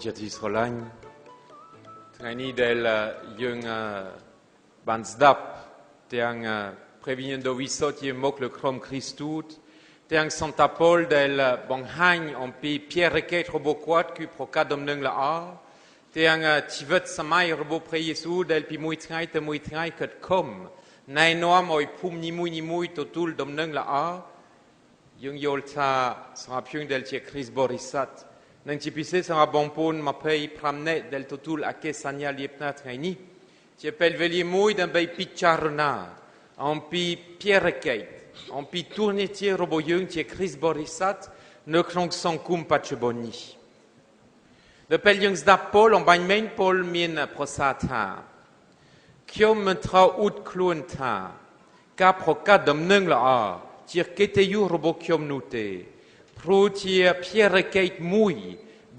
ជាទីស្រឡាញ់ថ្ងៃនេះដែលយើងបានស្ដាប់ទាំងព្រះវិញ្ញាណដ៏វិសុទ្ធជាមុខលើក្រុមគ្រីស្ទូតទាំងសន្តាពលដែលបង្ហាញអំពីភារកិច្ចរបស់គាត់គឺប្រកាសដំណឹងល្អទាំងជីវិតសម័យរបស់ព្រះយេស៊ូវដែលពីមួយថ្ងៃទៅមួយថ្ងៃខិតខំណែនាំឲ្យភូមិនីមួយៗទទួលដំណឹងល្អយើងយល់ថាសម្រាប់យើងដែលជាគ្រីស្ទបរិស័ទនឹងជាពិសេសសម្រាប់បងប្អូន25នាក់ដែលទទួលអគ្គសញ្ញាលៀបណាថ្ងៃនេះជាពេលវេលាមួយដើម្បីពិចារណាអំពីភារកិច្ចអំពីទូរនីតិរបស់យើងជាគ្រីស្ទបរិស័ទនៅក្នុងសង្គមបច្ចុប្បន្ននេះដល់ពេលយើងស្ដាប់ពលអំបញ្ញមិញពលមានប្រសាសន៍ថាខ្ញុំមិនត្រូវអ៊ូតខ្លួនថាការប្រកាសដំណឹងល្អជាកិត្តិយសរបស់ខ្ញុំនោះទេព្រោះជាភារកិច្ចមួយ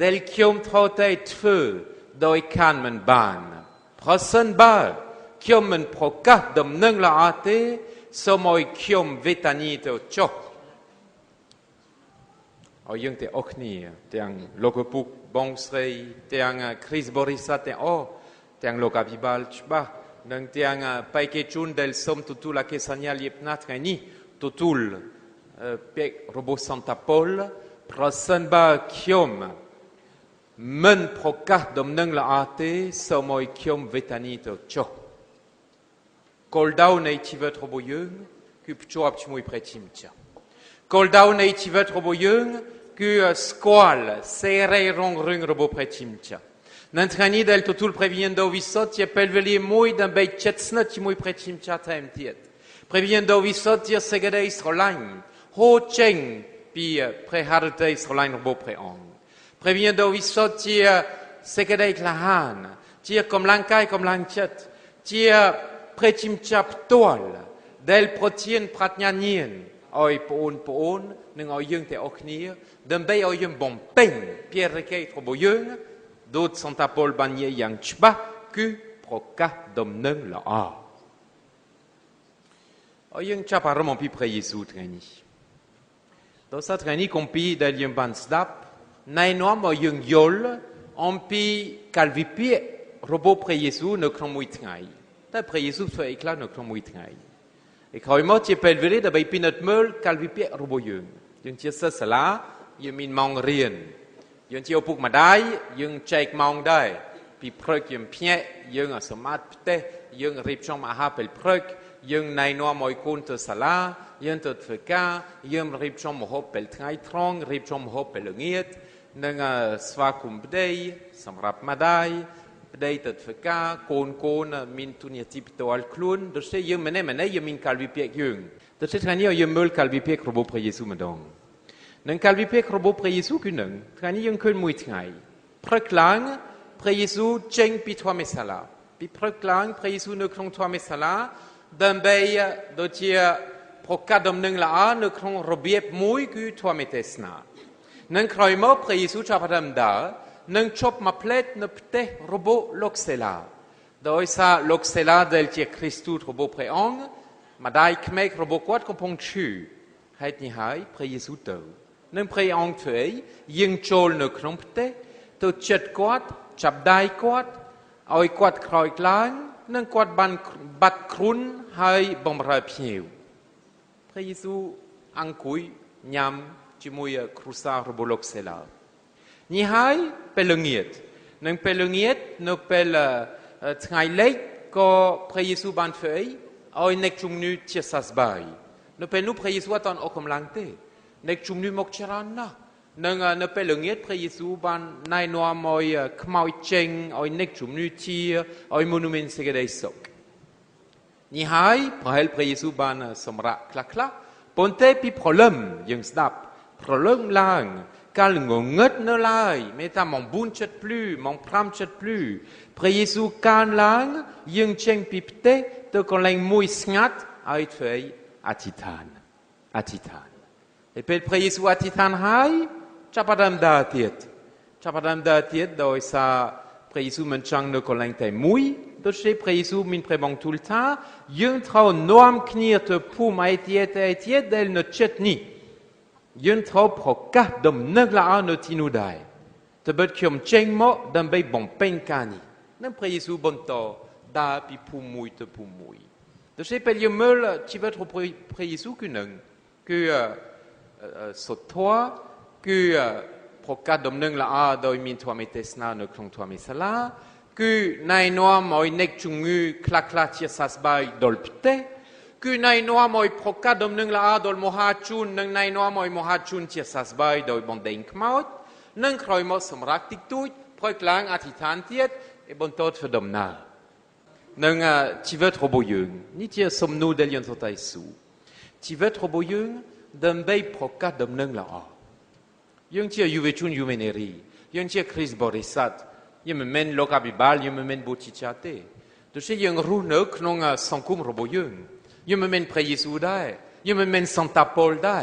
ដែលខ្ញុំត្រូវតែធ្វើដោយខានមិនបានប្រសិនបើខ្ញុំមិនប្រកាសដំណឹងល្អទេសូមឲ្យខ្ញុំវេទនាទៅចុះឲ្យយើងទាំងអស់គ្នាទាំងលោកឪពុកបងស្រីទាំងគ្រីស្ទបរិស័ទទាំងអស់ទាំងលោកអភិបាលច្បាស់និងទាំងបេក្ខជនដែលសូមទទួលអគ្គសញ្ញាលៀបណាថ្ងៃនេះទទួលពាក្យរបស់សន្តាពលប្រសិនបើខ្ញុំមិនប្រកាសដំណឹងល្អទេសូមឲ្យខ្ញុំវេទនាទៅចុះគោលដៅនៃជីវិតរបស់យើងគឺភ្ជាប់ជាមួយព្រះជាម្ចាស់គោលដៅនៃជីវិតរបស់យើងគឺស្គាល់សេរីរងរឿងរបស់ព្រះជាម្ចាស់នៅថ្ងៃនេះដែលទទួលព្រះវិញ្ញាណដ៏វិសុទ្ធជាពេលវេលាមួយដើម្បីជិតស្និទ្ធជាមួយព្រះជាម្ចាស់ថែមទៀតព្រះវិញ្ញាណដ៏វិសុទ្ធជាសេចក្តីស្រឡាញ់ហូរចេញពីព្រះハរតីស្រឡាញ់របស់ព្រះអង្គព្រះវិញ្ញាណដ៏វិសុទ្ធជាសេចក្តីក្លាហានជាកម្លាំងកាយកម្លាំងចិត្តជាព្រះជាម្ចាស់ផ្ទាល់ដែលប្រទានប្រាជ្ញាញាណឲ្យបងប្អូននិងឲ្យយើងទាំងអស់គ្នាដើម្បីឲ្យយើងបំពេញភារកិច្ចរបស់យើងដូចសន្តាពលបាននិយាយយ៉ាងច្បាស់គឺប្រកាសដំណឹងល្អឲ្យយើងចាប់អារម្មណ៍អំពីព្រះយេស៊ូវថ្ងៃនេះដោយសារថ្ងៃនេះគម្ពីរដែលយើងបានស្ដាប់ណែនាំឲ្យយើងយល់អំពីកាលវិភាគរបស់ព្រះយេស៊ូវនៅក្នុងមួយថ្ងៃតែព្រះយេស៊ូវធ្វើអីខ្លះនៅក្នុងមួយថ្ងៃឯក្រោយមកជាពេលវេលាដើម្បីពិនិត្យមើលកាលវិភាគរបស់យើងជាសិស្សសាលាយើងមានម៉ោងរៀនយើងជាឪពុកម្ដាយយើងចែកម៉ោងដែរពីព្រឹកយើងភ្ញាក់យើងសម្អាតផ្ទះយើងរៀបចំអាហារពេលព្រឹកយើងណែនាំឲ្យកូនទៅសាលាយើងទៅធ្វើការយើងរៀបចំម្ហូបពេលថ្ងៃត្រង់រៀបចំម្ហូបពេលល្ងាចនិងស្វាគមន៍ប្តីសម្រាប់ម្ដាយប្តីទៅធ្វើការកូនមានទូនាទីផ្ទាល់ខ្លួនដូច្នេះយើងម្នាក់យើងមានកាលវិភាគយើងដូច្នេះថ្ងៃនេះយើងមើលកាលវិភាគរបស់ព្រះយេស៊ូវម្ដងនឹងកាលវិភាគរបស់ព្រះយេស៊ូវគឺនឹងថ្ងៃនេះយើងឃើញមួយថ្ងៃព្រឹកឡើងព្រះយេស៊ូវចេញពីធម្មសាលាពីព្រឹកឡើងព្រះយេស៊ូវនៅក្នុងធម្មសាលាដើម្បីដូចជាប្រកាសដំណឹងល្អនៅក្នុងរបៀបមួយគឺធម្មទេសនានឹងក្រោយមកព្រះយេស៊ូវចាប់ផ្ដើមដើរនឹងជប់មកផ្លេតនៅផ្ទះរបស់លោកសេឡាដោយសារលោកសេឡាដែលជាគ្រីស្ទូតរបស់ព្រះអង្គម្ដាយក្មេករបស់គាត់កំពុងឈឺហេតុនេះហើយព្រះយេស៊ូវទៅនឹងព្រះអង្គធ្វើយើងចូលនៅក្នុងផ្ទះទៅចិត្តគាត់ចាប់ដៃគាត់ឲ្យគាត់ក្រោយឡើងនឹងគាត់បានបាត់គ្រុនហើយបំរើភ្ញៀវព្រះយេស៊ូវអង្គុយញ៉ាំជាមួយគ្រួសាររបស់លោកសេឡានេះហើយពេលល្ងាចនឹងពេលល្ងាចនៅពេលថ្ងៃលិចក៏ព្រះយេស៊ូវបានធ្វើឲ្យអ្នកជំងឺជាសះស្បើយនៅពេលនោះព្រះយេស៊ូវអត់អស់កម្លាំងទេអ្នកជំងឺមកច្រើនណាស់នឹងនៅពេលល្ងាចព្រះយេស៊ូវបានណែនាំឲ្យខ្មោចចេញឲ្យអ្នកជំងឺជាឲ្យមនុស្សមានសេចក្តីសុខនេះហើយប្រហែលព្រះយេស៊ូវបានសម្រាកខ្លះប៉ុន្តែពីព្រលឹមយើងស្ដាប់ព្រលឹមឡើងកាលងងឹតនៅឡើយមេតាម៉ោង4ចិត្តភ្លឺម៉ោង5ចិត្តភ្លឺព្រះយេស៊ូវកានឡើងយើងចេញពីផ្ទះទៅកន្លែងមួយស្ងាត់ឲ្យធ្វើអធិដ្ឋានហើយពេលព្រះយេស៊ូវអធិដ្ឋានហើយចាប់ផ្ដើមដើរទៀតដោយសារព្រះយេស៊ូវមិនចង់នៅកន្លែងតែមួយដូច្នេះព្រះយេស៊ូវមានព្រះបន្ទូលថាយើងត្រូវនាំគ្នាទៅភូមិឯទៀតដែលនៅជិតនេះយើងត្រូវប្រកាសដំណឹងល្អនៅទីនោះដែរ แต่เบิดเขียมเจงเหมาะดันไปบ่งเป็นกานีนั่นพระเยซูบนต่อดาปีภูมุยตะภูมุยแต่ใช่เป็นยังเมื่อชีวิตของพระเยซูคือหนึ่งคือสุดท้ายคือพระการดำเนินละอาโดยมีทั่วเมเตสนาในครองทั่วเมสลาคือในนัวมอยเนกจุงือคลาคลาเชียสัสบายดอลพิเตคือในนัวมอยพระการดำเนินละอาโดยมหาจุนในนัวมอยมหาจุนเชียสัสบายโดยบนเดงขมาวนั่งคอยมอสมรักติดตุยพอยกลางอธิษฐานเทียดบนโต๊ะฟดมนานั่งชีวิตรบยุงนี่เจ้าสมนูเดลิยนทตายสูชีวิตรบยุงดำไปพกดำเนินละอยังเจ้ายูเวชุนยูเมเนรียังเจ้าคริสบริษัทยังมันเมนโลกาบิบาลยังมันเมนบูชิชาเตตัวเช่ยังรู้เนื้อขนงสังคมรบยุงยังมันเมนพระเยซูได้ยังมันเมนซันตาโปลได้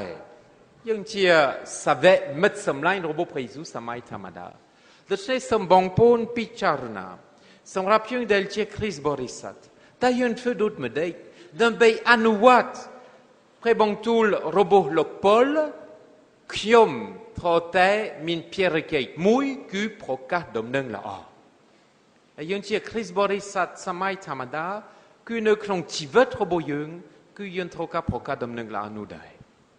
ยังเจ้าสเวมัดสำลัยรบพระเยซูสมัยธรรมดาตัวเช่สมบังปนพิจารณาสำหรับยังเดลเจคริสบริษัทแต่ยังเฟดุดไม่ได้ดังไปอนุวัตพระบังตูลรบโลกพลขยมทอเตมินเพียรเกยมุยคือพระกาดำเนินละยังเจคริสบริษัทสมัยธรรมดาคือในครองชีวิตรบยังคือยังทอกาพระกาดำเนินละนูได้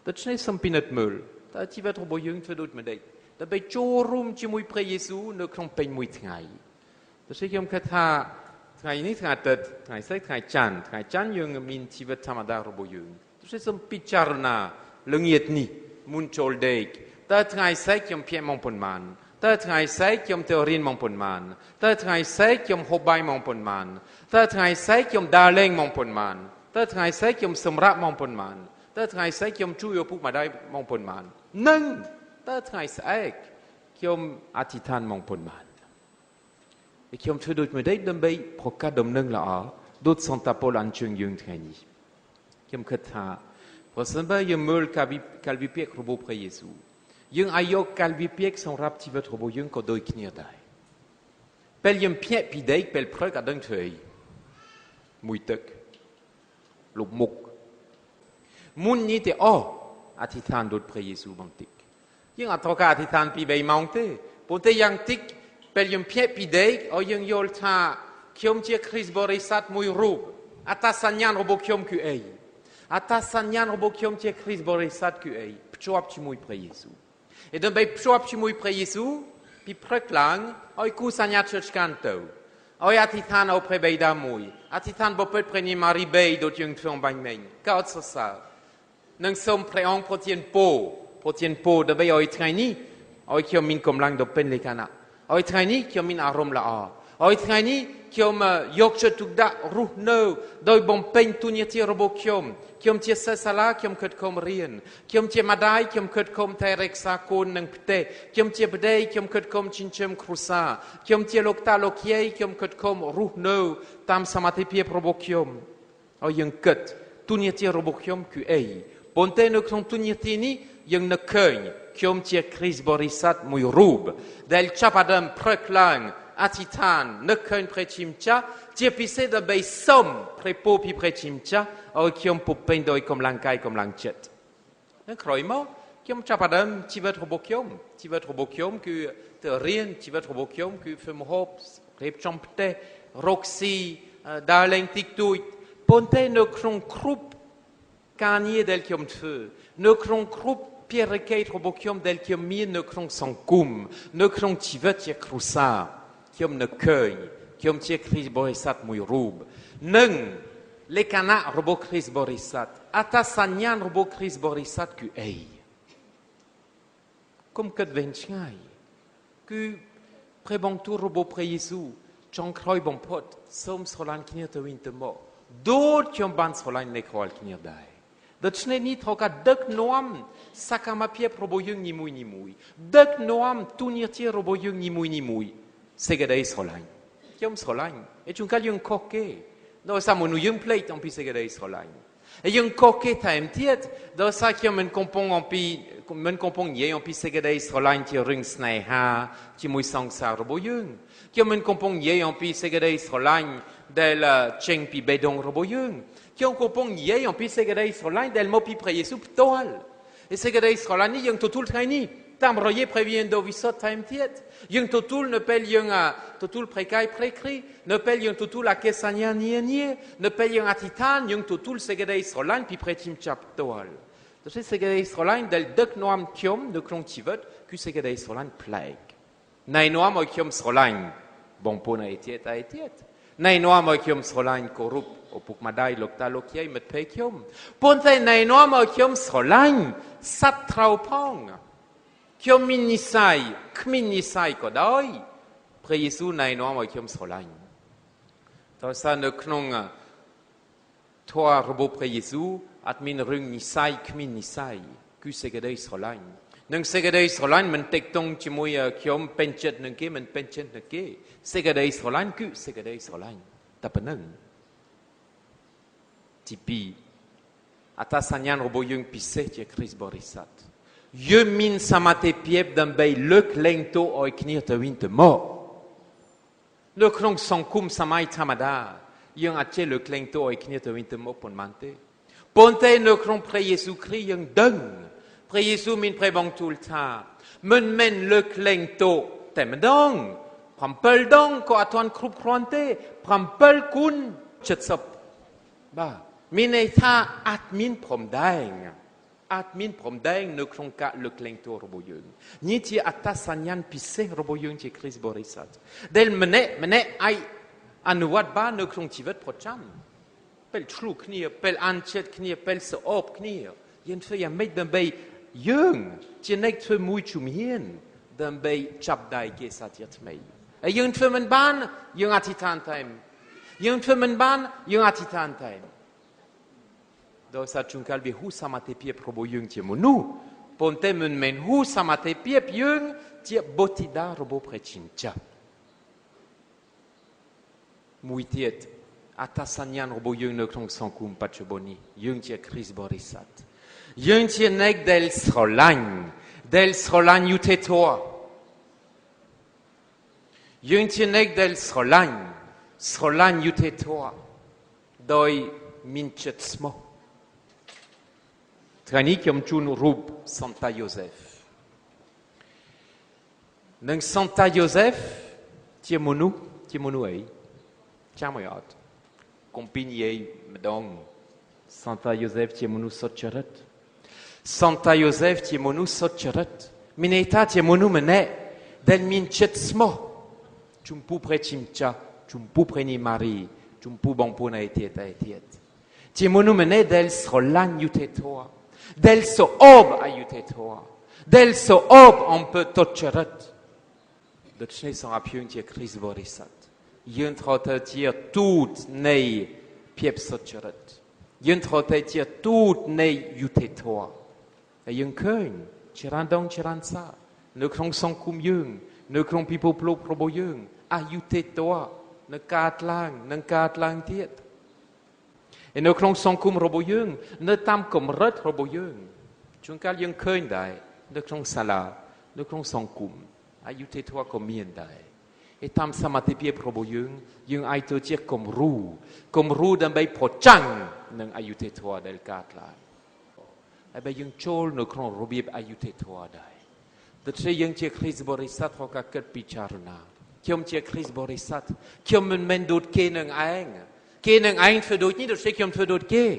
แต่ฉันสัมพินัดมือแต่ชีวิตรบยังเฟดุดไม่ได้แต่ไปโจรุมจิมุยพระเยซูในครองเป็นมุยไงแต่ใช่ยังคาถาไงนี่ไงแต่ไงใส่ไงจันยังมีชีวิตธรรมดารบยังแต่ใช่สมพิจารณาเรื่องยัดนี่มุนโจลเด็กแต่ไงใส่ยังเพียงมองผลมันแต่ไงใส่ยังเทอรีนมองผลมันแต่ไงใส่ยังฮบบายมองผลมันแต่ไงใส่ยังดาเลงมองผลมันแต่ไงใส่ยังสมรักมองผลมันแต่ไงใส่ยังช่วยผู้มาได้มองผลมันนั่งแต่ไงใส่ยังอธิษฐานมองผลมันเขียมช่วยดูดไม่ได้ดำไปพกการดำเนินละดูดสันตาโปลันเชิงยังไงนี่เขียมคิดหาเพราะฉะนั้นยังมือการวิเปียกระบบพระเยซูยังอายุการวิเปียกสำหรับชีวิตระบบยังก็โดยขณีได้เป็นยังเพียปีเด็กเป็นพระกระดังเฉยมุยตึกลูกมุกมุนนี่แต่อธิษฐานดูดพระเยซูบางติกยังอัตโตกาอธิษฐานปีใบมังเต้ปุ่นเตยังติกเป็นยังเพียปีเด็กยังโยลธาเขียมเจ้าคริสบริษัทมุยรูปอัตสัญญาณระบบเขียมคืออัตสัญญาณระบบเขียมเจ้าคริสบริษัทคือพระชิมุยพระเยซูดังไปพระชิมุยพระเยซูปีพระกลางกูสัญญาเชิดกันเตออธิษฐานเอาพระเบดามุยอธิษฐานบ่เปิดพระนิมารีเบย์โดยยังทรงบังเมงก้าวสสานังสมพระองค์พระเทียนโปดังไปไทยนี้เขียมมินกำลังดเป็นเลขานะไทยนี้เขียมมินอารมณ์ละไทยนี้เขียมยกชุดทุกดะรูเนอโดยบ่มเป็นตุนีที่ระบบเขียมเจียเสสละเขียมเกิดคมเรียนเขียมเจียมาได้เขียมเกิดคมไทยเร็กสากุลนังพิเตเขียมเจียบได้เขียมเกิดคมชินเชมครุซาเขียมเจียโลกตาโลกเย่เขียมเกิดคมรูเนอตามสมาธิเพียระบบเขียมยังเกิดตุนีที่ระบบเขียมคือปนเตนของตุนีที่นี้ยังนักเคยเขียมเจียคริสบริษัทมุยรูบเดลชาปดัมพระกลางอธิษฐานนักเคยพระชิมจ้าเจียพิเศษใบส้มพระปูพิพระชิมจ้าเขียมปุเป็นโดยกำลังกายกำลังจิตนั่นใครมั้งเขียมชาปดัมชีวิตระบบเขียมคือเตเรียนชีวิตระบบเขียมคือฟิมฮอปเรียบจอมเตร็อกซี่ดาเลงติกตุยปนเตนครงครุปการเยเดลเขียมเถื่อนครงครุปเพียรเกยระบบเขียมเดลเขียมมีนครงสังกุมนครงชีวิตเจครุซาเขียมนเคยเขียมเจคริสบริษัทมุยรูบหนึ่งเลขานะระบบคริสบริษัทอัตสัญญาณระบบคริสบริษัทคือกุมเกิดเวนช่ายคือพระบังตูระบบพระเยซูจงคอยบังพดสมสลานกินเตวินเตโมดูดเขียมบันสลานในคอลกินได้ดัชนีนี้ทอกาดึกนวมสักมาเพียบระบบยังนิมุยดึกนวมตุนีเทียระบบยังนิมุยเสกได้สลายเขียมสลายจุนกัลยังโคเกโดยสามุนุยังเพลย์ต้องพิเศษได้สลายยังโคเกไทม์เทียดโดยสาเขียมมันคงปงอันปีมันคงปงเยี่ยอันพิเศษได้สลายที่ริงสไนฮาที่มุยสังสารระบบยังเขียมมันคงปงเยี่ยอันพิเศษได้สลายเดลเชงปีเบดงระบบยังเขียมคงปงเยี่ยอันพิเศษได้สลายเดลโมปีพระเยซูตัวเสกได้สลายนี่ยังทุลไทยนี่ ตามรอยพระวิญญาณโดวิสต์ไทม์เทียดยังตัวทุลเนเปลยังตัวทุลพระกายพระคริเนเปลยังตัวทุลอาเกสัญญาเนียเนียเนเปลยังอธิษฐานยังตัวทุลเสกได้สลายพิพระทิมจับตัวตัวเสกได้สลายเดลดึกนวมเขียมนึกลงชีวิตคือเสกได้สลายเพลกในนวมเขียมสลายบงปนไอเทียดในนวมเขียมสลายกรุบโอปุกมาได้ลูกตาลูกยัยมัดเพเขียมปนใจในนวมเขียมสลายสัตว์เท้าพองเขียมมินิสัยขมินิสัยก็ได้พระเยซูในนวมเขียมสลายตอนนั้นนึกนงทัวระบบพระเยซูอัดมินรึงนิสัยขมินิสัยคือเสกได้สลายนึงเสกได้สลายมันเต็กตรงจิมวยเขียมเป็นเจ็ดนึงเกมันเป็นเจ็ดนึงเกเสกได้สลายคือเสกได้สลายแต่เป็นนึงที่ปีอัตสัญญาณระบบยังพิเศษจากคริสต์บริษัทยืมมินสมาธิเพียบดังใบเลิกเล่งโตอ้อยขณีตะวินตะโมเลิกครองสังคมสมัยธรรมดายังอาจจะเลิกเล่งโตอ้อยขณีตะวินตะโมปนมันเตปนเตเลิกครองพระเยซูคริสต์ยังดึงพระเยซูมินพระบังทุลทามันเม่นเลิกเล่งโตแต่มันดองพรำเปิลดองก็อัตวันครุบครอนเตพรำเปิลกุนจัดสับบ้ามีในท่าอัดมินผมได้อาจมินผมได้นึกคงกะลึกเล่งตัวระบบยังนี่ที่อัตสัญญาณพิเศษระบบยังที่คริสต์บริษัทเดลมันเน่ไออนุวัตบ้านนึกคงชีวิตพอจำเป็นชลูกเนี่ยเป็นอันเชิดเนี่ยเป็นสอบเนี่ยยันเฟยไม่ดันไปยังที่นักเฟยมุยชุมเฮียนดันไปจับได้เกษาติยัดไม่ไอยังเฟยมันบ้านยังอธิษฐานไทม์ยังเฟยมันบ้านยังอธิษฐานไทม์โดยสัจจุงการวิหูสมาธิเพียบระบบยังเทียมนูปนเตมันเมนหูสมาธิเพียบยังเทียบบติดาระบบประชินจับมุยเทียดอัตสัญญาณระบบยังในครองสังคมปัจจุบันนี้ยังเทียคริสต์บริษัทยังเทียนักเดลสลันยุเทตัวยังเทียนักเดลสลันยุเทตัวโดยมินเชตสโมทานี้เกี่ยมจูนรูปซันตาโยเซฟนังซันตาโยเซฟที่มนุเอ๋ยจ้าไม่อดคอมพินีเอ๋ยไม่ดองซันตาโยเซฟที่มนุสดจริตซันตาโยเซฟที่มนุสดจริตมินเอตาที่มนุมันเน่เดลมินเชตสโมจุมปูเพรชิมจ้าจุมปูเพรนิมารีจุมปูบังปูนาเอเทียตที่มนุมันเน่เดลสโลันยูเทตัวdel soob aiutetor del soob on peut tocheret de cne sont apiun tie Chris Borisat yun trotatir tout nei piep socheret yun trotatir tout nei yutetor et yun keun chirandong chiransa ne krong song kum yun ne krong pipo plo probo yun aiutetor ne kat lang tiet et nous clons son cum roboyung, ne tam comme ret roboyung. Chunkal yung keun dai, ne clons sala, ne clons son cum. Ayute toi comme mien dai. Et tam samate pie roboyung, yung aito tir comme roux d'un bay pochang, nang ayute toi del katla. Eh ben yung chol ne clons robib ayute toi dai. De tre yung tir Chris Borisat roka ket picharna. Kiom tir Chris Borisat, kiom men dot ke nang aeng. Kê nâng anh phải đột nhiên được sẽ kiếm phải đột kê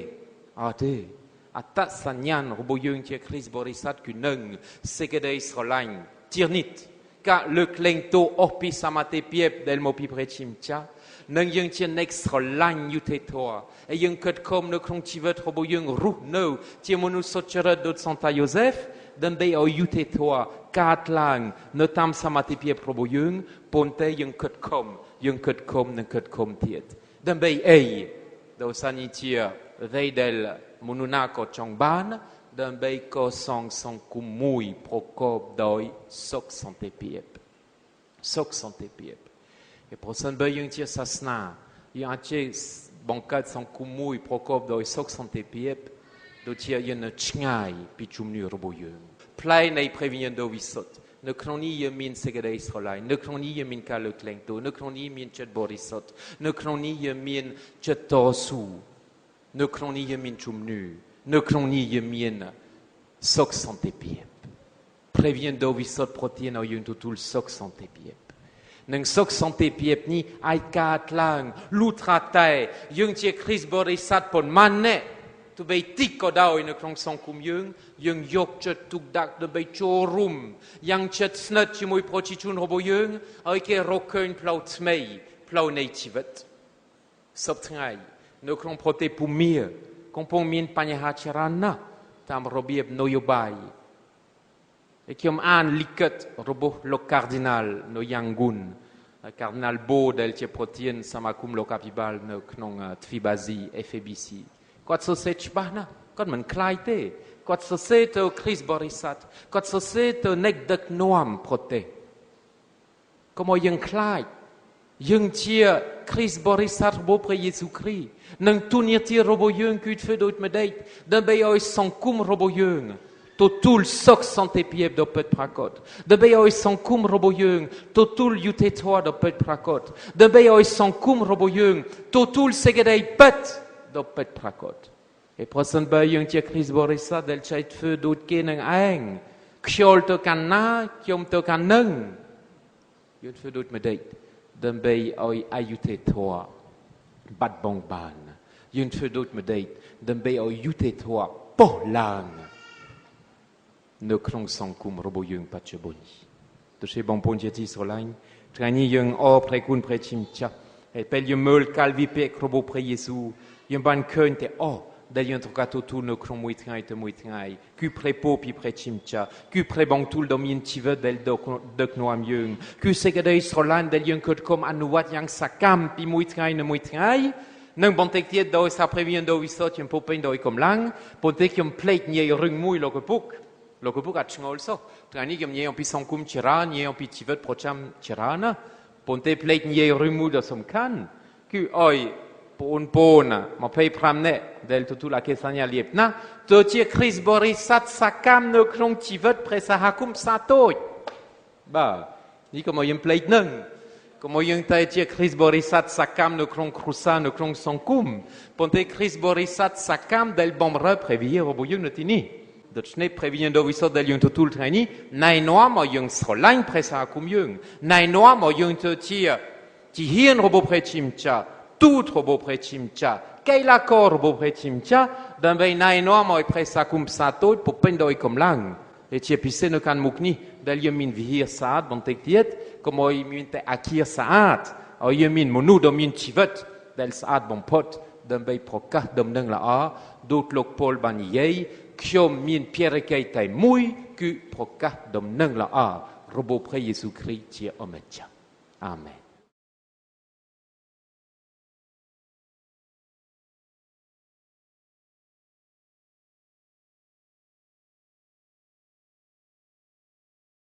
thế à ta san nhàn robot dương chia Chris Borisat cứ nâng sẽ cái đây sờ lạnh tiernit cả lực lên tô opi samate piep del mo pi prechim cha nâng dương chia next sờ lạnh như thế thôi ấy dương cất com nó không chỉ vật robot dương ru no chia monu sochera dot Santa Joseph đâm bay ở như thế thôi cát lang nó tam samate piep robot dương ponte dương cất com nâng cất com thiệt đâm bay ấy đầu sanitia vei del monunako trong ban đâm bay co song kum mui procop doi sok santé piep et pour san bay yung tia sasna yung ache bankat song kum mui procop doi sok santé piep do tia yung chngai pichum nu roboyung play nei prevenient do visot ne kroni yemin segede Israelai ne kroni yemin ka le klengto ne kroni yemin chet borisot ne kroni yemin chet tosu ne kroni yemin chumnu ne kroni yemin sok santé piep prévient d'ovisot protéine au yung tout le soc santé piep. Neng soc santé piep ni ai kat lang lutrate yung tie Chris borisat pon manne tu bei tiko dau in krong song kum yung yok chet tuk dak de bei chorum yang chet snut chimoi prochichun robo yung ai ke rokeun plau tmei plau nativet soptngai no krong prote pumir kompong min panyahacharana tam robieb noyobai et qui ont un liquet robot le cardinal no yangun le cardinal beau del tie protein samakum lo capibal no knong tfibasi fbc quat so set bahna quat man klaite quat so set Chris borisat quat so set nek dak noam prote como yang klai yang tie Chris borisat bo pre Jésus Christ nang tunir tie robo yung kut fe dot medait dan be oi sankum robo yung totul sok santé pieb do pet prakot. De be oi sankum roboyeung, totul yutetwa do pet prakot. De be oi sankum roboyeung, totul segedei pet do pet prakot. E prosen be yung tia Chris borisa del chait feu dot keneng aeng. Kjol to kan na, kjom to kan neng. Yut feu dot medeit. De be oi ayutetwa. Bat bong ban. Yut feu dot medeit. De be oi yutetwa. Po lang. Ne krong sankum robo yung patcheboni. De chez bon ponjeti solain, trani yung o prekun prechimcha, et pel yung meul kalvipek robo pre Yesu, yung ban keunte o, del yung trokato tout ne krong muitrai te muitrai, ku prepo pi prechimcha, ku prebang tout dom yin tive del dok noam yung, ku segedei solain del yung kot kom anuat yang sakam pi muitrai ne muitrai, nang bontek tiet do sa previen do wisot yung popen do ikom lang, pontek yung plate nye rung mui lo kepuk, lo que pucat ngol so trani gem nie pi sankum chira nie pi tivet procham chirana ponte plate nie rumu do som kan ku oi pona ma play pramne del tutu la kesania liepna to tie Chris borisat sakam no krong tivet presa hakum satoi ba ni como yem plate nang como yung ta tie Chris borisat sakam no krong krusa no krong sankum ponte Chris borisat sakam del bomre previer oboyung notini dat ne previen do wisot del yung totul treni nai noa mo yung srolain presa akum yung nai noa mo yung to ti hien robo prechimcha tout robo prechimcha keila kor robo prechimcha dan bei nai noa mo presa akum satot po pendo ikom lang et ti pise no kan mukni del yung min vihir saat bon tektiet como i min te akir saat o yung min monu do min chivet del saat bon pot dan bei proka dom nang la a dot lok pol ban yei Kiom min pierre kaitai mui ku proka dom nang la a robo pre Jésus Christ tie ometja. Amen.